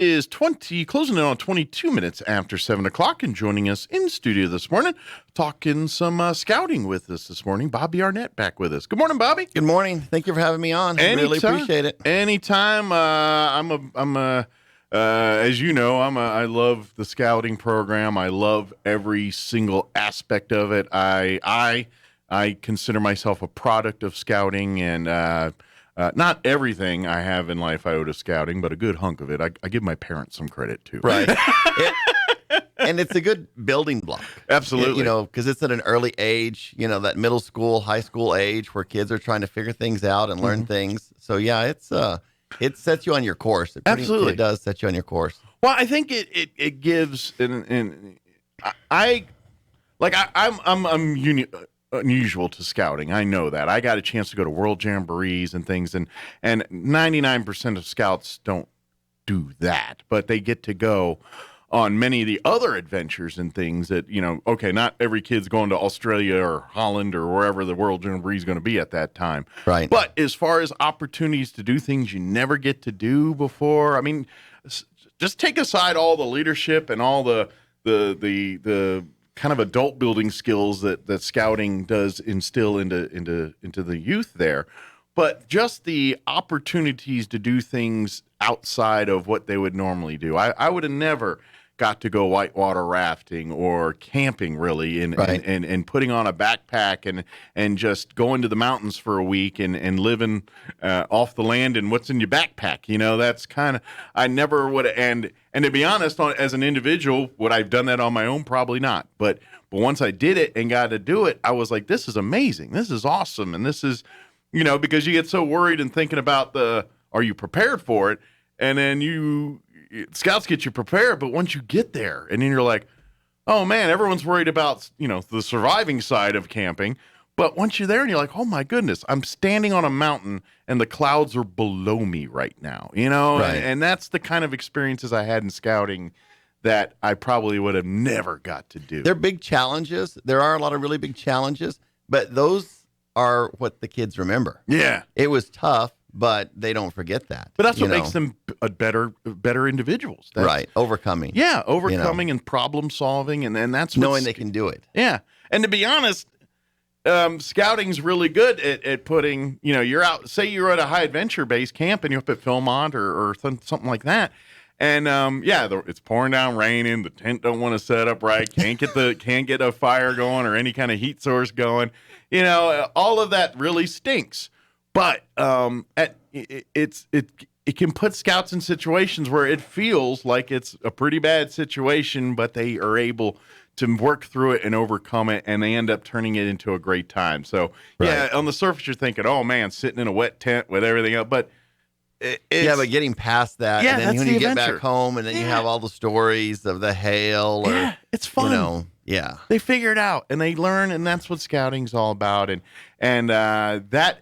Is closing in on 22 minutes after 7 o'clock, and joining us in studio this morning, talking some scouting with us this morning, Bobby Arnett back with us. Good morning, Bobby. Good morning. Thank you for having me on. Anytime, really appreciate it. Anytime. As you know, I love the scouting program. I love every single aspect of it. I consider myself a product of scouting, and not everything I have in life I owe to scouting, but a good hunk of it. I give my parents some credit too. Right. And it's a good building block. Absolutely. Because it's at an early age, that middle school, high school age where kids are trying to figure things out and learn things. So, yeah, it sets you on your course. Absolutely. It does set you on your course. Well, I think it gives, I'm unusual to scouting. I know that. I got a chance to go to World Jamborees and things, and 99% of scouts don't do that, but they get to go on many of the other adventures and things that, okay, not every kid's going to Australia or Holland or wherever the World Jamboree is going to be at that time. Right. But as far as opportunities to do things you never get to do before, I mean, just take aside all the leadership and all the kind of adult building skills that scouting does instill into the youth there, but just the opportunities to do things outside of what they would normally do. I would have never got to go whitewater rafting or camping really, and putting on a backpack and just going to the mountains for a week and living off the land and what's in your backpack. That's kind of, I never would have, and to be honest, as an individual, would I've done that on my own? Probably not. But once I did it and got to do it, I was like, this is amazing. This is awesome. And this is, because you get so worried and thinking about are you prepared for it? And then scouts get you prepared, but once you get there and then you're like, oh man, everyone's worried about, the surviving side of camping. But once you're there and you're like, oh my goodness, I'm standing on a mountain and the clouds are below me right now, Right. And that's the kind of experiences I had in scouting that I probably would have never got to do. They're big challenges. There are a lot of really big challenges, but those are what the kids remember. Yeah. It was tough, but they don't forget that. But that's what makes them better individuals. Right. Overcoming. Yeah, overcoming and problem solving, and that's knowing they can do it. Yeah. And to be honest, scouting's really good at putting, you're out, say you're at a high adventure base camp and you're up at Philmont or something like that. And it's pouring down, raining. The tent don't want to set up right. Can't get a fire going or any kind of heat source going. All of that really stinks. But it can put scouts in situations where it feels like it's a pretty bad situation, but they are able to work through it and overcome it, and they end up turning it into a great time. So yeah, on the surface you're thinking, oh man, sitting in a wet tent with everything else, but. But getting past that, and then when you get back home, and then you have all the stories of the hail, or it's fun. They figure it out and they learn, and that's what scouting's all about. And that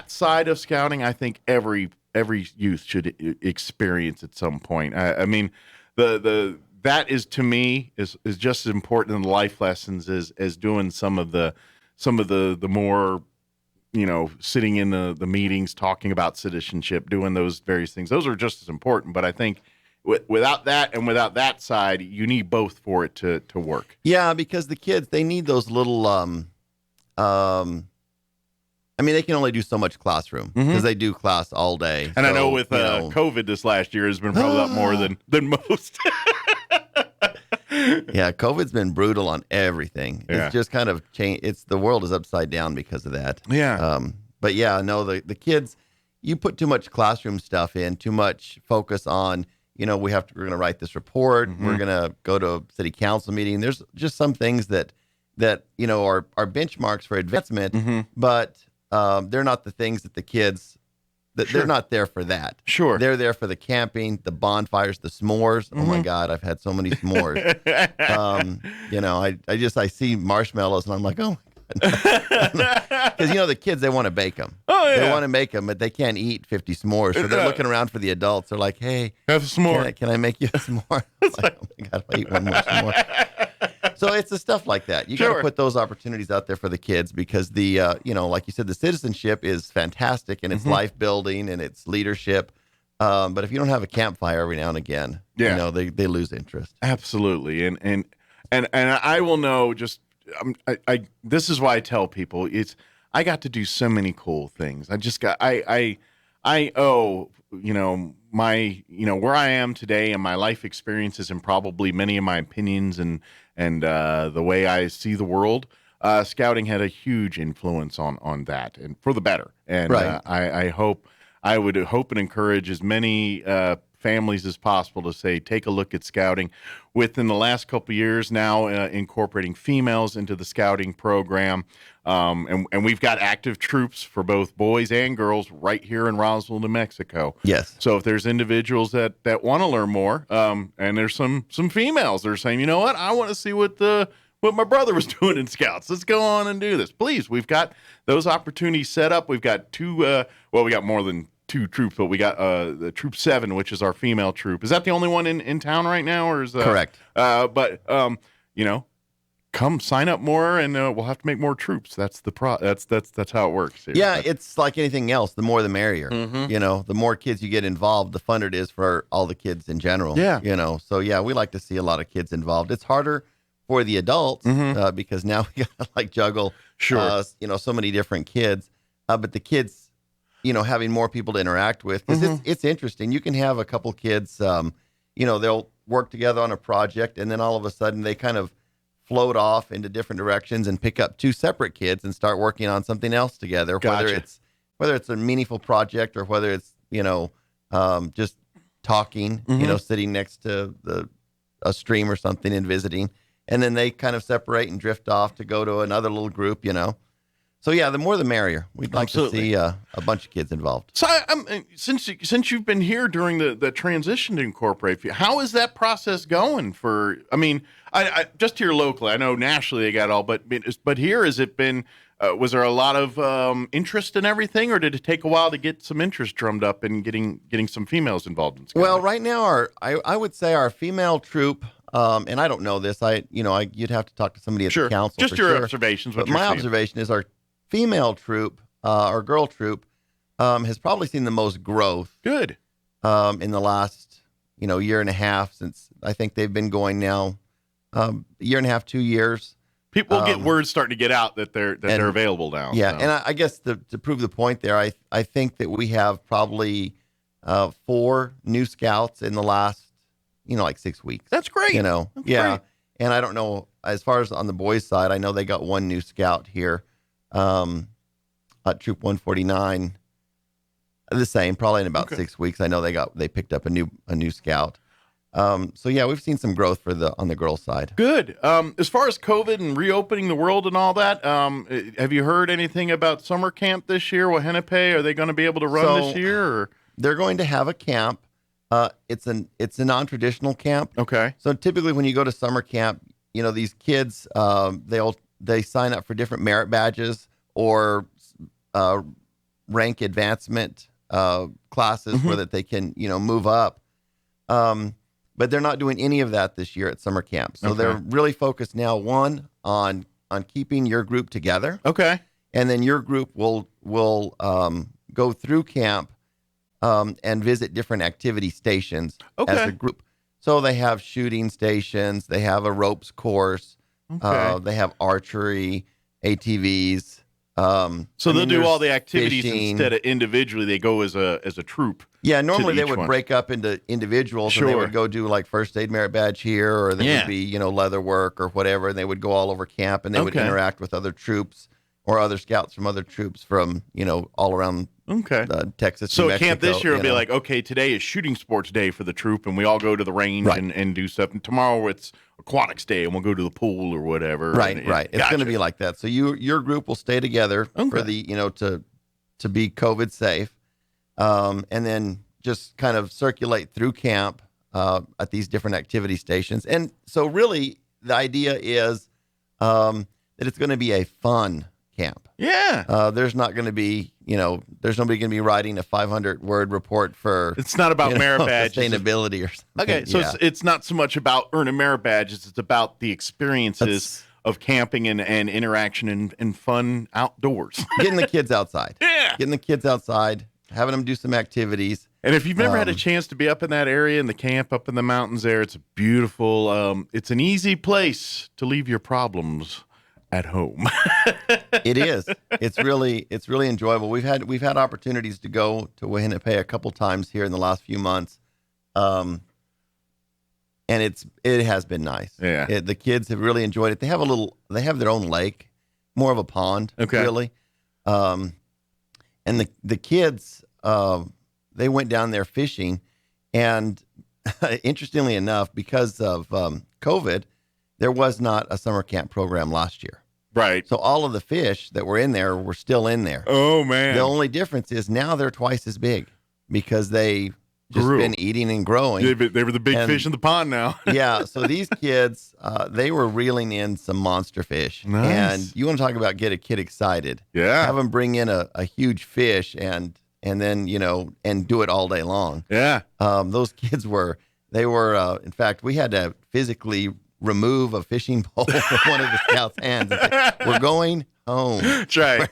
side of scouting, I think every youth should experience at some point. I mean, that is to me is just as important in life lessons as doing some of the more. Sitting in the meetings, talking about citizenship, doing those various things. Those are just as important. But I think without that and without that side, you need both for it to work. Yeah, because the kids, they need those little, they can only do so much classroom because they do class all day. And so, I know with COVID this last year has been probably a lot more than most. Yeah, COVID's been brutal on everything. It's just kind of changed. The world is upside down because of that. Yeah. But yeah, no, the kids, you put too much classroom stuff in, too much focus on, we're going to write this report. Mm-hmm. We're going to go to a city council meeting. There's just some things that are benchmarks for advancement, but they're not the things that the kids. They're not there for that. Sure. They're there for the camping, the bonfires, the s'mores. Oh my God, I've had so many s'mores. I see marshmallows and I'm like, oh my God. Because, the kids, they want to bake them. Oh, yeah. They want to make them, but they can't eat 50 s'mores. So they're looking around for the adults. They're like, hey. Have a s'more. Can I make you a s'more? I'm like, oh my God, if I eat one more s'more. So it's the stuff like that. You got to put those opportunities out there for the kids because like you said, the citizenship is fantastic and it's life building and it's leadership. But if you don't have a campfire every now and again, Yeah. they lose interest. Absolutely. And I will know just this is why I tell people I got to do so many cool things. I owe, my, where I am today and my life experiences and probably many of my opinions and the way I see the world. Scouting had a huge influence on that, and for the better. And Right. I would hope and encourage as many families as possible to say, take a look at scouting. Within the last couple of years now, incorporating females into the scouting program. And we've got active troops for both boys and girls right here in Roswell, New Mexico. Yes. So if there's individuals that want to learn more, and there's some females that are saying, you know what, I want to see what my brother was doing in Scouts. Let's go on and do this. Please, we've got those opportunities set up. We've got we got more than 2 troops, but we got the Troop 7, which is our female troop. Is that the only one in town right now, or is correct? But come sign up more, and we'll have to make more troops. That's that's how it works here. Yeah, it's like anything else. The more, the merrier. Mm-hmm. The more kids you get involved, the funner it is for all the kids in general. Yeah. So yeah, we like to see a lot of kids involved. It's harder for the adults because now we got to like juggle, Sure. So many different kids. But the kids, having more people to interact with, because it's interesting. You can have a couple kids, they'll work together on a project, and then all of a sudden they kind of float off into different directions and pick up 2 separate kids and start working on something else together. Gotcha. Whether it's a meaningful project or whether it's just talking, sitting next to a stream or something and visiting, and then they kind of separate and drift off to go to another little group. So yeah, the more the merrier. We'd like Absolutely. to see a bunch of kids involved. So since you've been here during the transition to incorporate, how is that process going? I just here locally, I know nationally they got all, but here has it been? Was there a lot of interest in everything, or did it take a while to get some interest drummed up and getting some females involved in scouting? Well, right now I would say our female troop. And I don't know this. You'd have to talk to somebody at the council. Just for your sure. observations. But my observation is our female troop, our girl troop, has probably seen the most growth. Good. In the last, year and a half, since I think they've been going now, a year and a half, 2 years. People get words starting to get out that they're available now. Yeah, so. and I guess to prove the point there, I think that we have probably 4 new scouts in the last, like 6 weeks. That's great. That's great. And I don't know, as far as on the boys' side, I know they got 1 new scout here. At Troop 149, the same, probably in about 6 weeks. I know they picked up a new scout. So yeah, we've seen some growth on the girls' side. Good. As far as COVID and reopening the world and all that, have you heard anything about summer camp this year? Wahenepe, are they going to be able to run this year? Or? They're going to have a camp. It's a non-traditional camp. Okay. So typically when you go to summer camp, these kids, they sign up for different merit badges or rank advancement classes where that they can, move up. But they're not doing any of that this year at summer camp. So they're really focused now, one, on keeping your group together. Okay. And then your group will go through camp and visit different activity stations as a group. So they have shooting stations, they have a ropes course, they have archery, ATVs. So they'll do all the activities fishing. Instead of individually. They go as a troop. Yeah, normally they would one. break up into individuals, Sure. and they would go do like first aid merit badge here, or they would be leather work or whatever, and they would go all over camp, and they would interact with other troops or other scouts from other troops from all around Texas. So New Mexico, camp this year will be like, okay, today is shooting sports day for the troop, and we all go to the range and do stuff. And tomorrow it's aquatics day, and we'll go to the pool or whatever. Right. It's going to be like that. So your group will stay together for the to be COVID safe, and then just kind of circulate through camp at these different activity stations. And so really the idea is that it's going to be a fun camp. Yeah. There's not going to be, there's nobody going to be writing a 500-word report for. It's not about merit badges. Sustainability or something. Okay, so it's not so much about earning merit badges. It's about the experiences of camping and interaction and fun outdoors. Getting the kids outside. Yeah. Getting the kids outside, having them do some activities. And if you've never had a chance to be up in that area in the camp up in the mountains there, it's beautiful. It's an easy place to leave your problems at home. It is. It's really enjoyable. We've had opportunities to go to Wahine a couple times here in the last few months. And it has been nice. Yeah. The kids have really enjoyed it. They have their own lake, more of a pond, really. And the kids, they went down there fishing, and interestingly enough, because of COVID, there was not a summer camp program last year. Right. So all of the fish that were in there were still in there. Oh, man. The only difference is now they're twice as big because they just been eating and growing. They were the big fish in the pond now. Yeah. So these kids, they were reeling in some monster fish. Nice. And you want to talk about get a kid excited. Yeah. Have them bring in a huge fish and then, and do it all day long. Yeah. Those kids in fact, we had to physically remove a fishing pole from one of the scouts' hands and say, we're going home. That's right.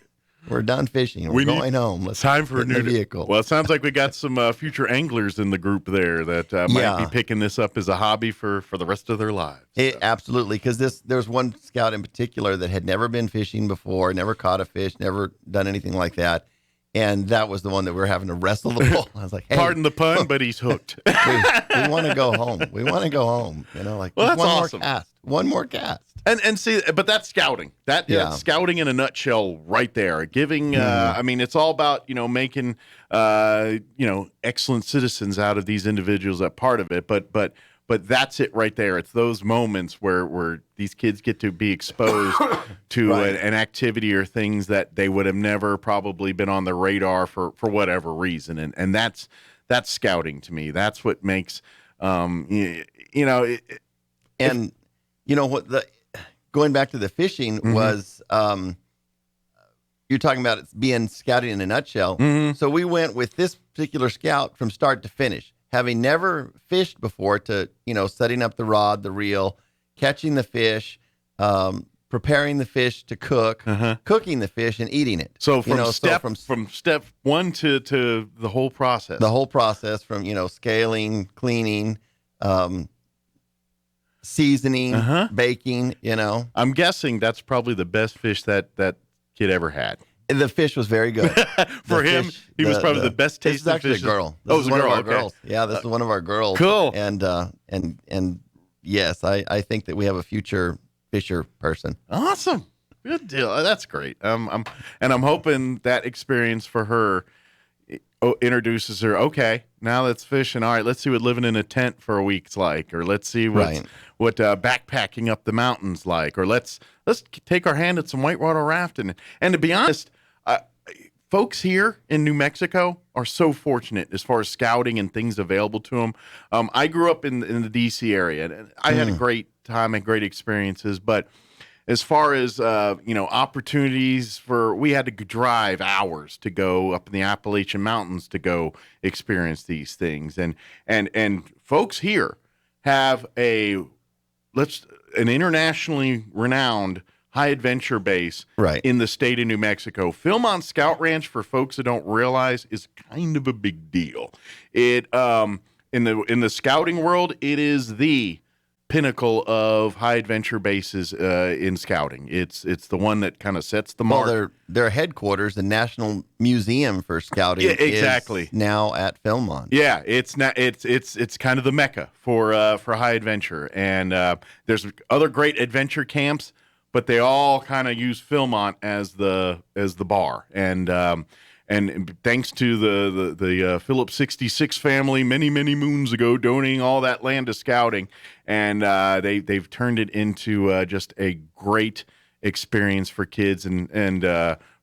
We're done fishing. We're going home. Let's time for a new vehicle. Well, it sounds like we got some future anglers in the group there that might be picking this up as a hobby for the rest of their lives. Absolutely, because there's one scout in particular that had never been fishing before, never caught a fish, never done anything like that. And that was the one that we were having to wrestle the pole. I was like, hey. Pardon the pun, but he's hooked. we want to go home. We want to go home. Well, that's awesome. One more cast. And see, but that's scouting. That's scouting in a nutshell right there. Giving, I mean, it's all about, making, excellent citizens out of these individuals that part of it. But that's it right there. It's those moments where these kids get to be exposed to an activity or things that they would have never probably been on their radar for whatever reason. And that's scouting to me. That's what makes, going back to the fishing was, you're talking about it being scouting in a nutshell. Mm-hmm. So we went with this particular scout from start to finish, having never fished before, to, setting up the rod, the reel, catching the fish, preparing the fish to cook, cooking the fish, and eating it. So from step one to the whole process. The whole process from, scaling, cleaning, seasoning, baking, I'm guessing that's probably the best fish that kid ever had. The fish was very good. For him, he was probably the best tasting fish. This is actually a girl. This is one of our girls. Yeah, this is one of our girls. Cool. And yes, I think that we have a future fisher person. Awesome. Good deal. That's great. I'm hoping that experience for her introduces her. Okay, now let's fish, and all right, let's see what living in a tent for a week's like, or let's see what backpacking up the mountains like, or let's take our hand at some whitewater rafting. And to be honest, folks here in New Mexico are so fortunate as far as scouting and things available to them. I grew up in the DC area, and I had a great time and great experiences, but as far as opportunities we had to drive hours to go up in the Appalachian Mountains to go experience these things, and folks here have an internationally renowned high adventure base in the state of New Mexico. Philmont Scout Ranch, for folks that don't realize, is kind of a big deal. It in the scouting world, it is the pinnacle of high adventure bases in scouting. It's the one that kind of sets the mark. Well, their headquarters, the National Museum for Scouting, is now at Philmont. Yeah, it's kind of the mecca for high adventure, and there's other great adventure camps, but they all kind of use Philmont as the bar. And thanks to the Phillips 66 family many moons ago donating all that land to scouting, and they've turned it into just a great experience for kids, and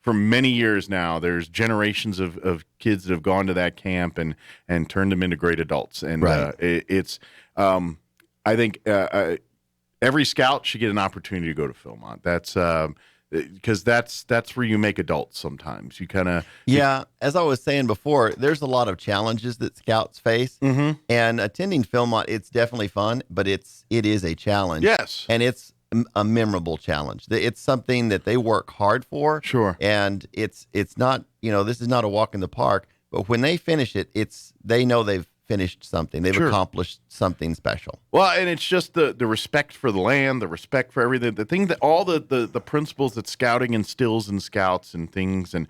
for many years now, there's generations of kids that have gone to that camp and turned them into great adults, and it's I think every scout should get an opportunity to go to Philmont. That's because that's where you make adults sometimes. You kind of as I was saying before, there's a lot of challenges that scouts face, and attending Philmont, it's definitely fun, but it is a challenge. Yes, and it's a memorable challenge. It's something that they work hard for. Sure, and it's not this is not a walk in the park. but when they finish it, they know they've finished something. They've Sure. accomplished something special. Well, and it's just the respect for the land, the respect for everything, the thing that all the principles that scouting instills in scouts and things, and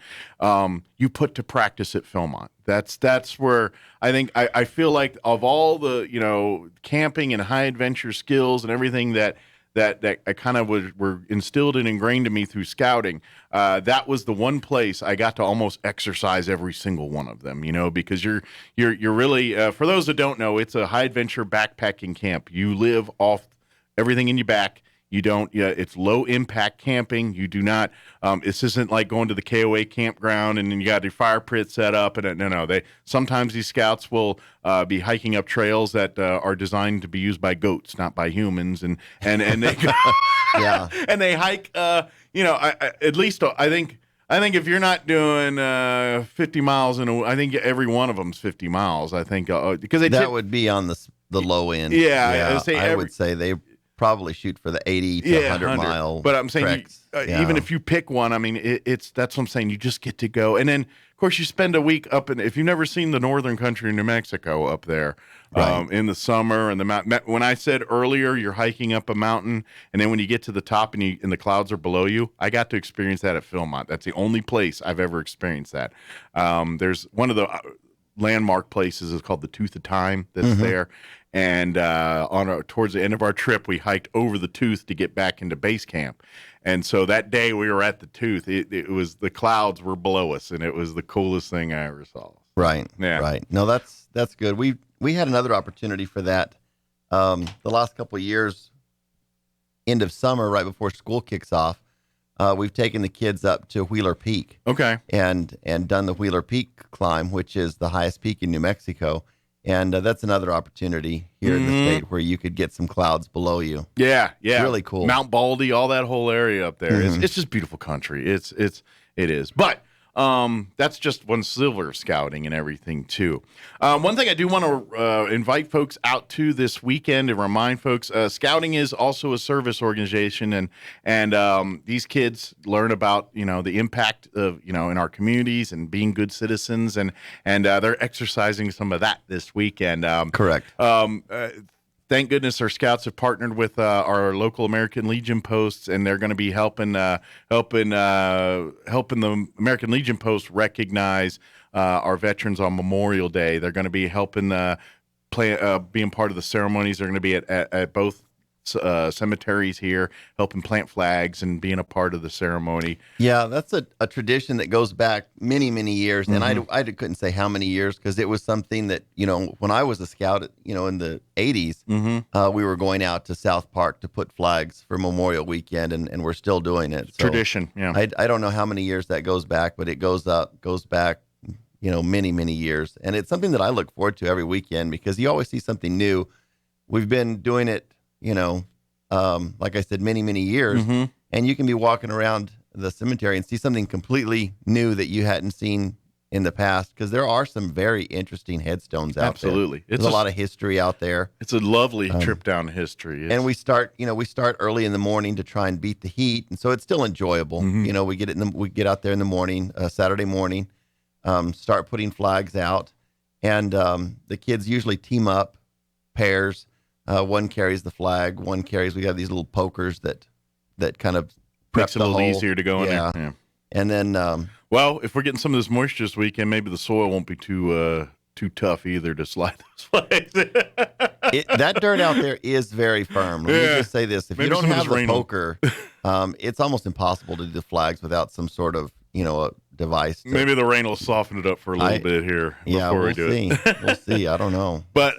you put to practice at Philmont. That's where I think I feel like of all the camping and high adventure skills and everything that I kind of were instilled and ingrained in me through scouting. That was the one place I got to almost exercise every single one of them, because you're really, for those that don't know, it's a high adventure backpacking camp. You live off everything in your back. You don't, it's low impact camping. You do not, this isn't like going to the KOA campground and then you got your fire pit set up. And no, sometimes these scouts will be hiking up trails that are designed to be used by goats, not by humans. And they, Yeah. and they hike, at least I think if you're not doing 50 miles I think every one of them's 50 miles. I think because that would be on the low end. Yeah, I would say they probably shoot for the 80 to 100 mile. But I'm saying even if you pick one, I mean that's what I'm saying. You just get to go, and then of course you spend a week up in. If you've never seen the northern country of New Mexico up there. Right. In the summer and the mountain. When I said earlier, you're hiking up a mountain, and then when you get to the top and the clouds are below you, I got to experience that at Philmont. That's the only place I've ever experienced that. There's one of the landmark places is called the Tooth of Time that's there, and towards the end of our trip, we hiked over the Tooth to get back into base camp. And so that day we were at the Tooth, it was the clouds were below us, and it was the coolest thing I ever saw. Right. Yeah. Right. No, that's good. We had another opportunity for that the last couple of years, end of summer, right before school kicks off. We've taken the kids up to Wheeler Peak. Okay. And done the Wheeler Peak climb, which is the highest peak in New Mexico. And that's another opportunity here in the state where you could get some clouds below you. Yeah. Really cool. Mount Baldy, all that whole area up there. It's just beautiful country. It is. But that's just one silver scouting and everything too. One thing I do want to invite folks out to this weekend and remind folks, scouting is also a service organization, and these kids learn about the impact of in our communities and being good citizens, and they're exercising some of that this weekend. Correct. Thank goodness our scouts have partnered with our local American Legion posts, and they're going to be helping the American Legion post recognize our veterans on Memorial Day. They're going to be helping being part of the ceremonies. They're going to be at both cemeteries here, helping plant flags and being a part of the ceremony. Yeah, that's a tradition that goes back many, many years. And I couldn't say how many years, because it was something that, when I was a scout, in the 80s, we were going out to South Park to put flags for Memorial Weekend, and we're still doing it. So Tradition, yeah. I don't know how many years that goes back, but it goes back, many, many years. And it's something that I look forward to every weekend, because you always see something new. We've been doing it, like I said, many, many years, and you can be walking around the cemetery and see something completely new that you hadn't seen in the past, because there are some very interesting headstones out there. Absolutely. There's a lot of history out there. It's a lovely trip down history. And we start early in the morning to try and beat the heat, and so it's still enjoyable. We get out there in the morning, Saturday morning, start putting flags out, and the kids usually team up, pairs. One carries the flag, we have these little pokers that kind of makes it a little hole. easier to go in there. Yeah. And then, well, if we're getting some of this moisture this weekend, maybe the soil won't be too tough either to slide those flags. that dirt out there is very firm. Let me just say this: if Maybe you don't some of have this the rain poker, it's almost impossible to do the flags without some sort of a device. Maybe the rain will soften it up for a little bit here before we do it. We'll see. I don't know. But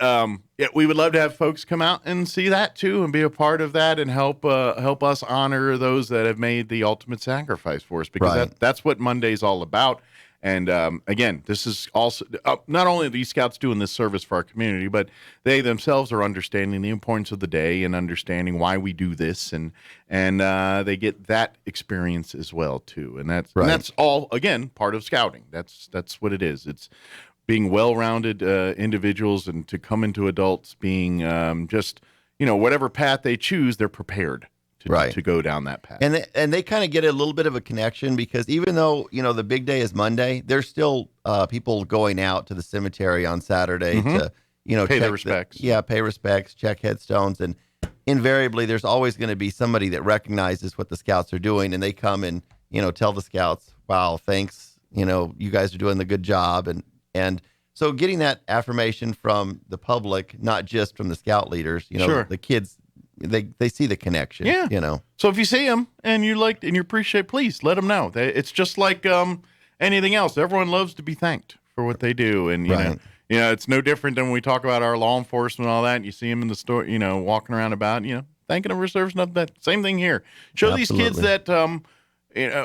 we would love to have folks come out and see that too, and be a part of that, and help us honor those that have made the ultimate sacrifice for us, because that's what Monday's all about. And again, this is also not only are these scouts doing this service for our community, but they themselves are understanding the importance of the day and understanding why we do this, and they get that experience as well too. And that's all, again, part of scouting. That's what it is. It's being well-rounded individuals, and to come into adults being just whatever path they choose, they're prepared Right. to go down that path. And they kind of get a little bit of a connection because even though, the big day is Monday, there's still people going out to the cemetery on Saturday to, Pay their check respects. pay respects, check headstones. And invariably, there's always going to be somebody that recognizes what the scouts are doing. And they come and, tell the scouts, wow, thanks. You guys are doing the good job. And so getting that affirmation from the public, not just from the scout leaders, Sure. the kids, they see the connection. Yeah. So if you see them and you appreciate, please let them know. It's just like anything else. Everyone loves to be thanked for what they do, and it's no different than when we talk about our law enforcement and all that. And you see them in the store, walking around about, thanking them for service. That same thing here. Show these kids that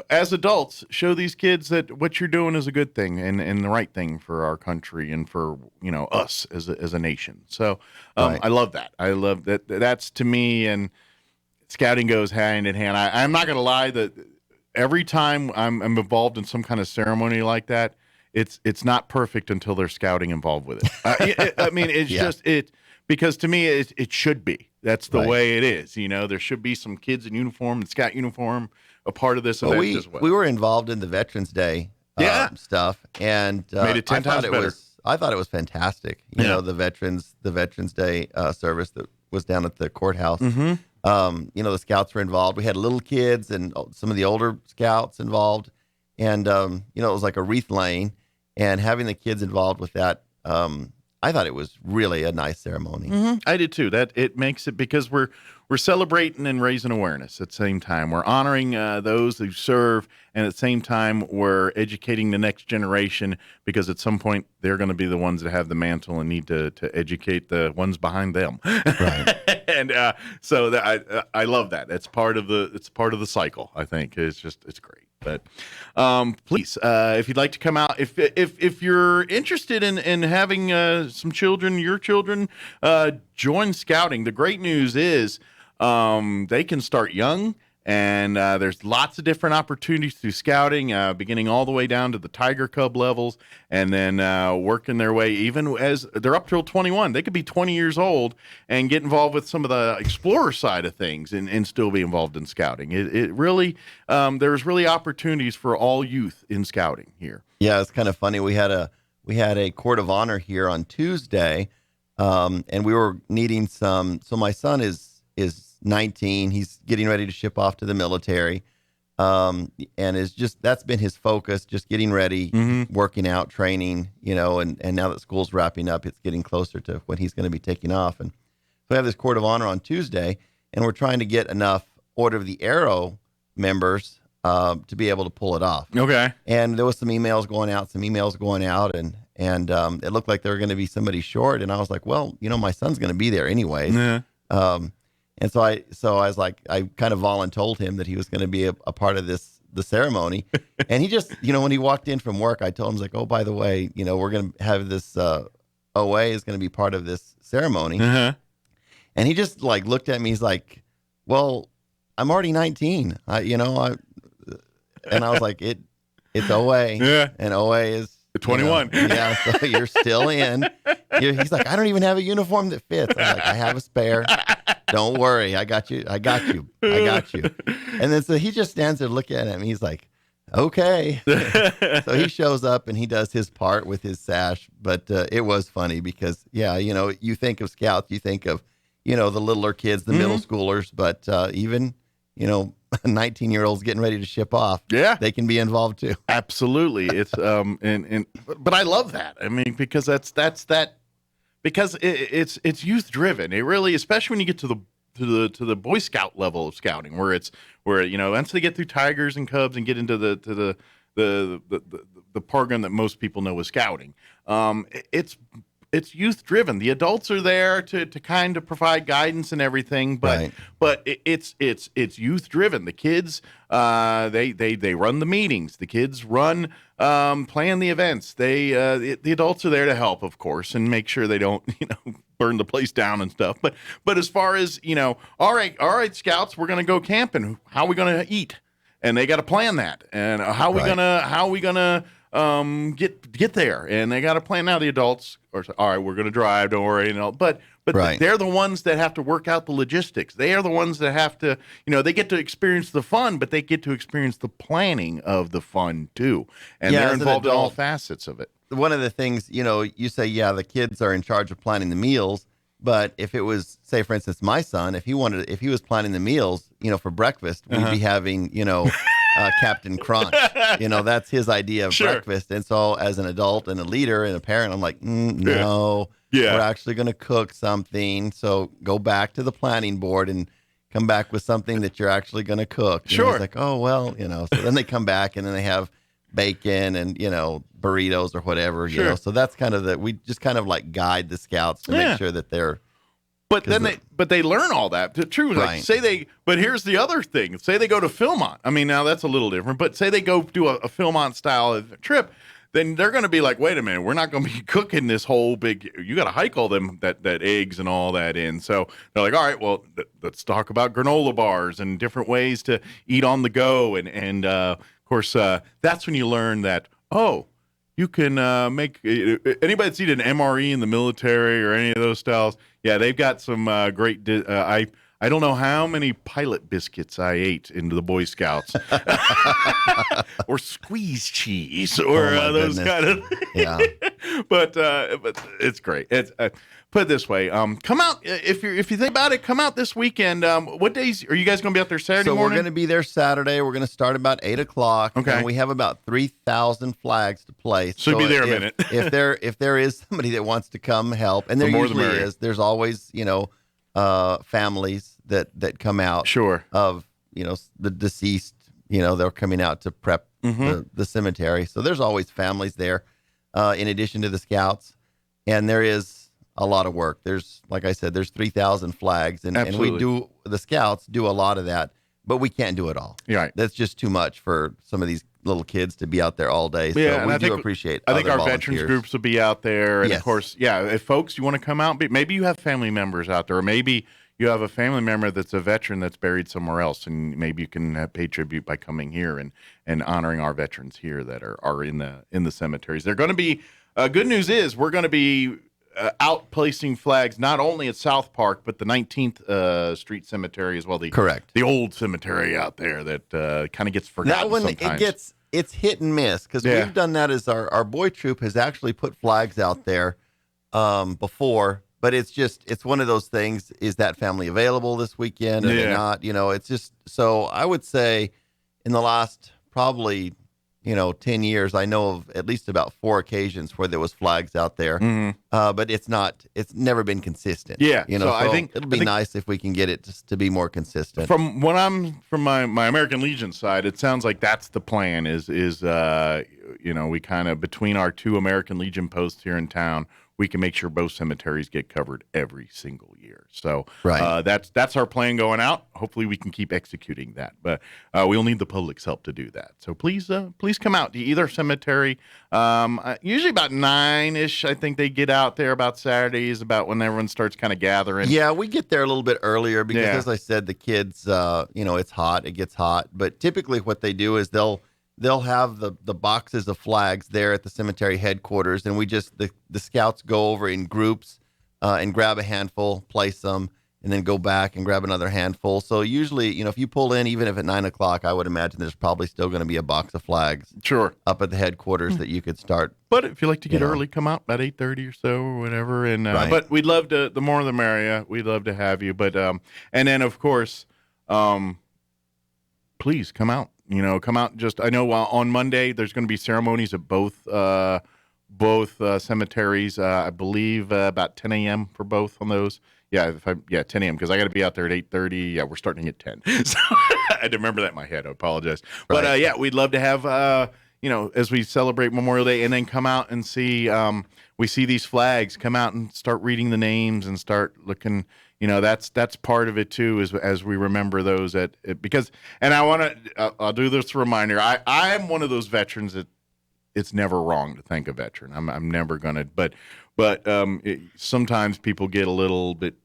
as adults, show these kids that what you're doing is a good thing and the right thing for our country and for, us as a nation. So Right. I love that. I love that. That's to me, and scouting goes hand in hand. I'm not going to lie that every time I'm involved in some kind of ceremony like that, it's not perfect until there's scouting involved with it. It's just because to me it should be. That's the way it is. There should be some kids in uniform and scout uniform a part of this event as well. We were involved in the Veterans Day stuff, and made it 10 times better. I thought it was fantastic. The Veterans Day service that was down at the courthouse. Mm-hmm. The scouts were involved. We had little kids and some of the older scouts involved, and it was like a wreath laying, and having the kids involved with that. I thought it was really a nice ceremony. Mm-hmm. I did too. That it makes it because we're celebrating and raising awareness at the same time. We're honoring those who serve, and at the same time, we're educating the next generation because at some point they're going to be the ones that have the mantle and need to educate the ones behind them. Right. And so I love that. It's part of the cycle. I think it's great. But please, if you'd like to come out, if you're interested in having some children, your children, join scouting. The great news is they can start young, and there's lots of different opportunities through scouting, beginning all the way down to the Tiger Cub levels, and then working their way even as they're up till 21. They could be 20 years old and get involved with some of the explorer side of things and still be involved in scouting. It really, there's really opportunities for all youth in scouting here. Yeah, it's kind of funny. We had a court of honor here on Tuesday, and we were needing some. So my son is 19. He's getting ready to ship off to the military, and that's been his focus, just getting ready, working out, training, and now that school's wrapping up, it's getting closer to when he's going to be taking off. And so we have this court of honor on Tuesday, and we're trying to get enough Order of the Arrow members to be able to pull it off. Okay. And there was some emails going out, and it looked like there were going to be somebody short, and I was like, well, my son's going to be there anyways. Yeah. And so I was like, I kind of voluntold him that he was going to be a part of the ceremony. And he just, when he walked in from work, I told him, like, oh, by the way, we're going to have this, OA is going to be part of this ceremony. Uh-huh. And he just like looked at me. He's like, well, I'm already 19. And I was like, it's OA. Yeah. And OA is 21. So you're still in. He's like, I don't even have a uniform that fits. I'm like, I have a spare. Don't worry. I got you. And then so he just stands there looking at him. He's like, okay. So he shows up and he does his part with his sash. But it was funny because, you think of scouts, you think of, the littler kids, the middle schoolers, but even, 19-year-olds getting ready to ship off. Yeah. They can be involved too. Absolutely. It's but I love that. I mean, because that's that because it's youth driven. It really, especially when you get to the Boy Scout level of scouting, where once they get through Tigers and Cubs and get into the program that most people know as scouting, it's youth driven. The adults are there to kind of provide guidance and everything, but it's youth driven. The kids they run the meetings. The kids run plan the events. The adults are there to help, of course, and make sure they don't burn the place down and stuff. But as far as all right, scouts, we're gonna go camping. How are we gonna eat? And they got to plan that. And how are we gonna get there, and they got to plan. Now the adults are all right. We're going to drive. Don't worry, but but Right. they're the ones that have to work out the logistics. They are the ones that have to, they get to experience the fun, but they get to experience the planning of the fun too. And Yeah, they're as an involved in all adult, facets of it. one of the things, you say, yeah, the kids are in charge of planning the meals. But if it was, say, for instance, my son, if he was planning the meals, for breakfast, we'd be having, Captain Crunch. That's his idea of Sure. breakfast. And so as an adult and a leader and a parent, I'm like, no, Yeah. we're actually going to cook something. So go back to the planning board and come back with something that you're actually going to cook. Sure. He's like, oh, well, so then they come back and then they have bacon and, burritos or whatever, Sure. so that's kind of we just kind of like guide the scouts to make sure that they're, But then they learn all that. True. Like Right. but here's the other thing. Say they go to Philmont. I mean, now that's a little different, but say they go do a Philmont style trip, then they're going to be like, wait a minute, we're not going to be cooking this whole big, you got to hike all that eggs and all that in. So they're like, all right, well, let's talk about granola bars and different ways to eat on the go. And of course, that's when you learn that, you can make anybody that's eaten MRE in the military or any of those styles. Yeah, they've got some great. I don't know how many pilot biscuits I ate into the Boy Scouts, or squeeze cheese, or those goodness. kind of. Yeah. But it's great. It's put it this way. Come out if you think about it. Come out this weekend. What days are you guys going to be out there? Saturday So morning. we're going to be there Saturday. We're going to start about 8:00. Okay. And we have about 3,000 flags to place. So be there a if, minute. if there is somebody that wants to come help, and there more the usually merrier. is, there's always, families that come out Sure. of, the deceased, they're coming out to prep the cemetery. So there's always families there, in addition to the scouts. And there is a lot of work. There's, like I said, there's 3,000 flags, and the scouts do a lot of that, but we can't do it all. Right. That's just too much for some of these little kids to be out there all day. So Yeah, and we I do think- appreciate I think other our veterans volunteers. groups will be out there. And Yes. of course, if folks, you want to come out, maybe you have family members out there, or maybe you have a family member that's a veteran that's buried somewhere else, and maybe you can pay tribute by coming here and honoring our veterans here that are in the cemeteries. They're going to be, good news is we're going to be out placing flags not only at South Park, but the 19th Street Cemetery as well. Correct. The old cemetery out there that kind of gets forgotten That one, sometimes. it's hit and miss, because we've done that as our boy troop has actually put flags out there before, but it's one of those things. Is that family available this weekend? Are they not? It's just, so I would say in the last probably, 10 years, I know of at least about 4 occasions where there was flags out there. But it's never been consistent. Yeah, So I think it'll be nice if we can get it just to be more consistent. From my American Legion side, it sounds like that's the plan. Is we kind of, between our 2 American Legion posts here in town, we can make sure both cemeteries get covered every single year. So Right. That's our plan going out. Hopefully we can keep executing that, but we'll need the public's help to do that. So please come out to either cemetery. Usually about 9-ish, I think they get out there about Saturdays, about when everyone starts kind of gathering. Yeah, we get there a little bit earlier because, Yeah. as I said, the kids, it's hot. It gets hot. But typically what they do is they'll have the boxes of flags there at the cemetery headquarters, and we just, the scouts go over in groups and grab a handful, place them, and then go back and grab another handful. So usually, if you pull in, even if at 9:00, I would imagine there's probably still going to be a box of flags Sure. up at the headquarters that you could start. But if you like to get You know. early, come out about 8:30 or so or whatever. And Right. but we'd love to. The more the merrier. We'd love to have you. But and then of course, please come out. Come out. Just, I know on Monday there's going to be ceremonies at both cemeteries. I believe about 10 a.m. for both on those. Yeah, 10 a.m. because I got to be out there at 8:30. Yeah, we're starting at 10. So I had to remember that in my head. I apologize. But Right. we'd love to have as we celebrate Memorial Day, and then come out and see. We see these flags. Come out and start reading the names and start looking. That's part of it too, as we remember those because. And I want to. I'll do this reminder. I am one of those veterans that it's never wrong to thank a veteran. I'm never gonna. But sometimes people get a little bit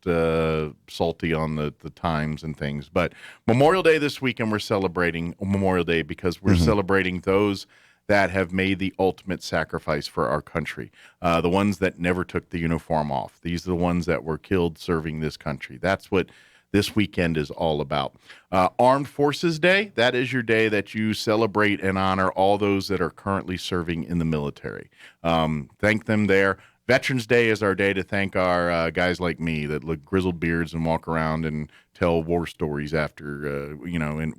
salty on the times and things. But Memorial Day this weekend, we're celebrating Memorial Day because we're celebrating those that have made the ultimate sacrifice for our country. The ones that never took the uniform off. These are the ones that were killed serving this country. That's what this weekend is all about. Armed Forces Day, that is your day that you celebrate and honor all those that are currently serving in the military. Thank them there. Veterans Day is our day to thank our guys like me that look grizzled beards and walk around and tell war stories after,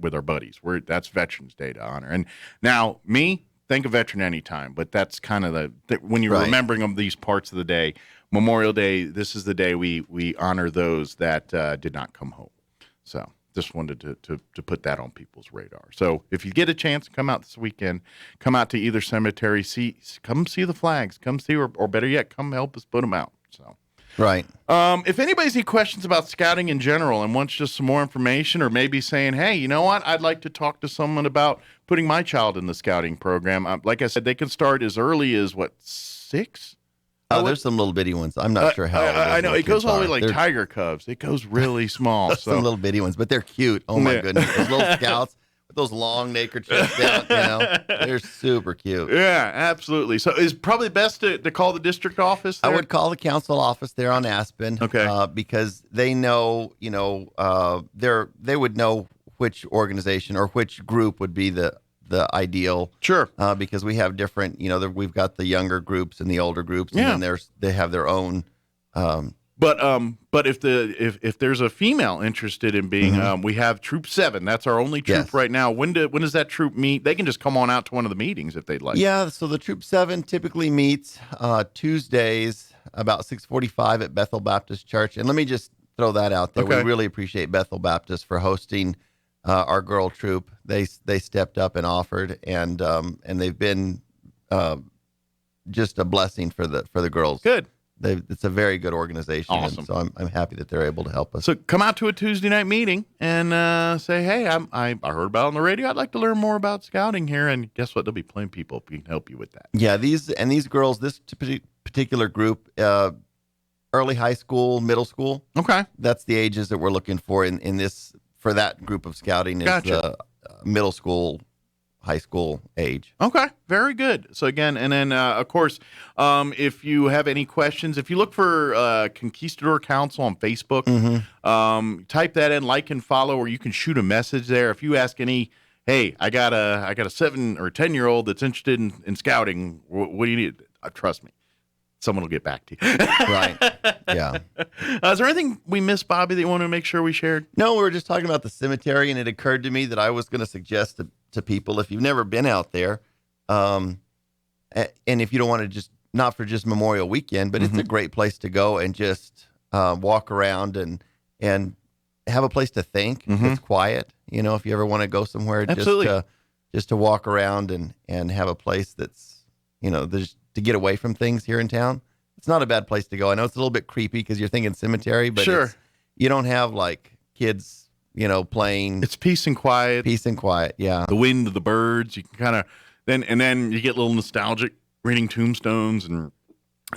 with our buddies. That's Veterans Day to honor. And now, me, thank a veteran anytime, but that's kind of when you're remembering them these parts of the day. Memorial Day, this is the day we honor those that did not come home. So just wanted to put that on people's radar. So if you get a chance to come out this weekend, come out to either cemetery, come see the flags, come see, or better yet, come help us put them out. So. Right. If anybody's any questions about scouting in general and wants just some more information, or maybe saying, hey, you know what, I'd like to talk to someone about putting my child in the scouting program. Like I said, they can start as early as 6? There's some little bitty ones. I'm not sure how. I know it goes all the way like tiger cubs. It goes really small. Some little bitty ones, but they're cute. Oh my goodness, those little scouts with those long neckerchiefs down. They're super cute. Yeah, absolutely. So it's probably best to call the district office there? I would call the council office there on Aspen. Okay. Because they know, they would know which organization or which group would be the ideal. Sure. Because we have different, we've got the younger groups and the older groups, and then they have their own. But if there's a female interested in being, we have Troop 7. That's our only troop right now. When does that troop meet? They can just come on out to one of the meetings if they'd like. Yeah. So the Troop 7 typically meets Tuesdays about 6:45 at Bethel Baptist Church. And let me just throw that out there. Okay. We really appreciate Bethel Baptist for hosting our girl troop. They stepped up and offered, and they've been just a blessing for the girls. Good. It's a very good organization. Awesome. And so I'm happy that they're able to help us. So come out to a Tuesday night meeting and say, hey, I heard about it on the radio. I'd like to learn more about scouting here. And guess what? There'll be plenty of people who can help you with that. Yeah, these girls, this particular group, early high school, middle school. Okay. That's the ages that we're looking for in this, for that group of scouting is Gotcha. the middle school, high school age. Okay, very good. So again, and then of course, if you have any questions, if you look for Conquistador Council on Facebook, type that in, like and follow, or you can shoot a message there. If you ask any, hey, I got a 7 or 10-year-old that's interested in scouting, what do you need? Trust me, someone will get back to you. Right. Yeah. Is there anything we missed, Bobby, that you want to make sure we shared? No, we were just talking about the cemetery, and it occurred to me that I was going to suggest to people, if you've never been out there, and if you don't want to not for just Memorial Weekend, but it's a great place to go and just walk around and have a place to think. It's quiet. If you ever want to go somewhere, just to walk around and have a place that's, there's to get away from things here in town. It's not a bad place to go. I know it's a little bit creepy because you're thinking cemetery, but you don't have like kids, playing. It's peace and quiet. Peace and quiet, yeah. The wind, the birds. You can kind of then you get a little nostalgic reading tombstones, and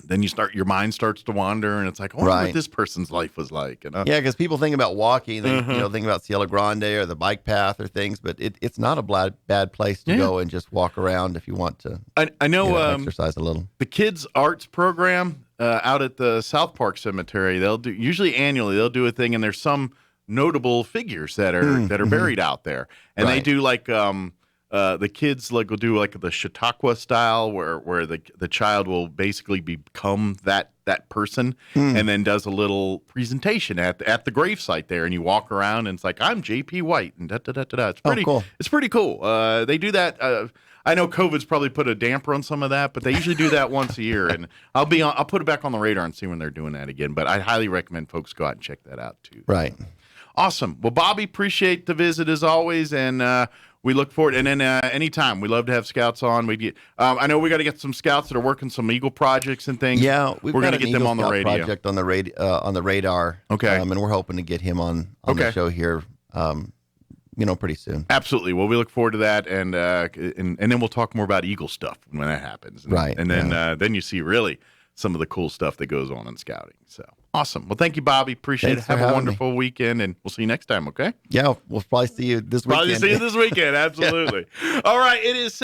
then your mind starts to wander, and it's like, what this person's life was like. Yeah, because people think about walking, they think about Cielo Grande or the bike path or things, but it's not a bad place to go and just walk around if you want to. I know exercise a little. The kids' arts program out at the South Park Cemetery, they'll do usually annually. They'll do a thing, and there's some notable figures that are buried out there, and they do like the kids will do like the Chautauqua style where the child will basically become that person and then does a little presentation at the gravesite there, and you walk around and it's like, I'm JP White and da da da da da. It's pretty cool. It's pretty cool. They do that. I know COVID's probably put a damper on some of that, but they usually do that once a year, and I'll put it back on the radar and see when they're doing that again. But I highly recommend folks go out and check that out too. Right. Awesome. Well, Bobby, appreciate the visit as always, and we look forward. And then anytime, we love to have scouts on. We get. I know we got to get some scouts that are working some Eagle projects and things. Yeah, we're going to get them on the radio. Project on the radar. Okay. And we're hoping to get him on the show here. Pretty soon. Absolutely. Well, we look forward to that, and then we'll talk more about Eagle stuff when that happens. Right. And then you see really some of the cool stuff that goes on in scouting. So awesome. Well, thank you, Bobby. Appreciate it. Have a wonderful weekend, and we'll see you next time. Okay. Yeah, we'll probably see you this weekend. Probably see you this weekend. Absolutely. All right. It is